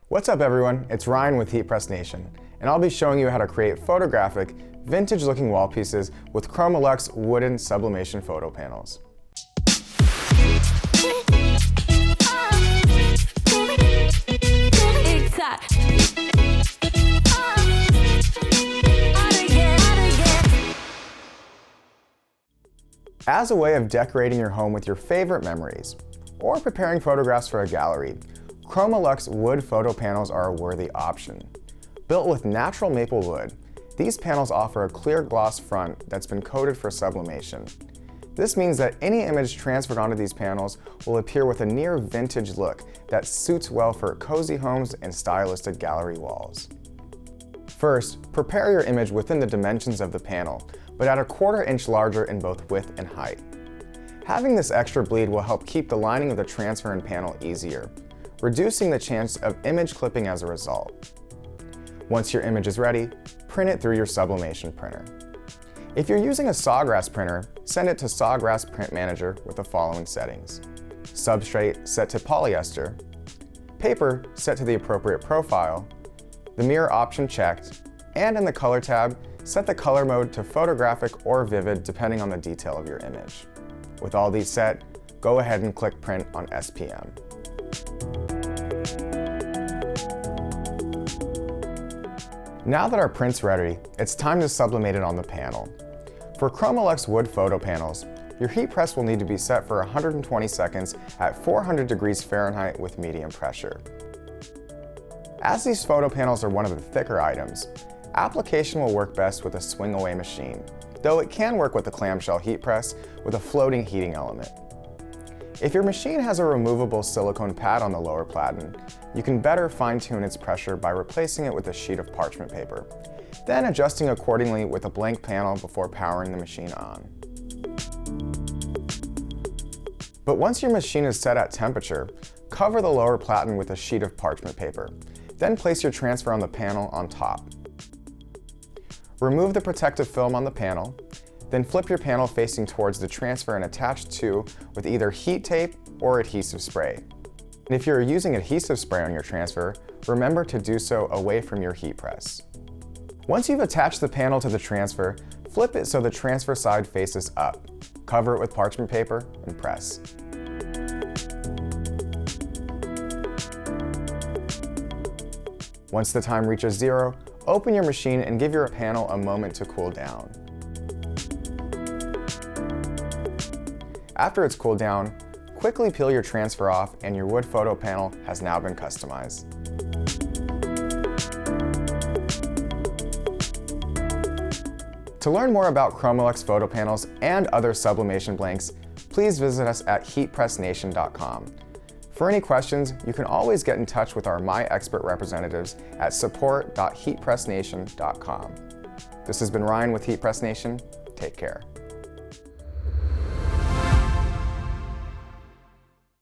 What's up everyone, it's Ryan with HeatPress Nation, and I'll be showing you how to create photographic, vintage-looking wall pieces with ChromaLuxe wooden sublimation photo panels. As a way of decorating your home with your favorite memories, or preparing photographs for a gallery, ChromaLuxe wood photo panels are a worthy option. Built with natural maple wood, these panels offer a clear gloss front that's been coated for sublimation. This means that any image transferred onto these panels will appear with a near vintage look that suits well for cozy homes and stylistic gallery walls. First, prepare your image within the dimensions of the panel, but at a 1/4 inch larger in both width and height. Having this extra bleed will help keep the lining of the transferring panel easier, reducing the chance of image clipping as a result. Once your image is ready, print it through your Sublimation printer. If you're using a Sawgrass printer, send it to Sawgrass Print Manager with the following settings. Substrate set to polyester, paper set to the appropriate profile, the mirror option checked, and in the color tab, set the color mode to photographic or vivid depending on the detail of your image. With all these set, go ahead and click Print on SPM. Now that our print's ready, it's time to sublimate it on the panel. For ChromaLuxe wood photo panels, your heat press will need to be set for 120 seconds at 400 degrees Fahrenheit with medium pressure. As these photo panels are one of the thicker items, application will work best with a swing-away machine, though it can work with a clamshell heat press with a floating heating element. If your machine has a removable silicone pad on the lower platen, you can better fine-tune its pressure by replacing it with a sheet of parchment paper, then adjusting accordingly with a blank panel before powering the machine on. But once your machine is set at temperature, cover the lower platen with a sheet of parchment paper, then place your transfer on the panel on top. Remove the protective film on the panel, then flip your panel facing towards the transfer and attach to with either heat tape or adhesive spray. And if you're using adhesive spray on your transfer, remember to do so away from your heat press. Once you've attached the panel to the transfer, flip it so the transfer side faces up. Cover it with parchment paper and press. Once the time reaches 0, open your machine and give your panel a moment to cool down. After it's cooled down, quickly peel your transfer off and your wood photo panel has now been customized. To learn more about ChromaLuxe photo panels and other sublimation blanks, please visit us at heatpressnation.com. For any questions, you can always get in touch with our My Expert representatives at support.heatpressnation.com. This has been Ryan with HeatPress Nation. Take care.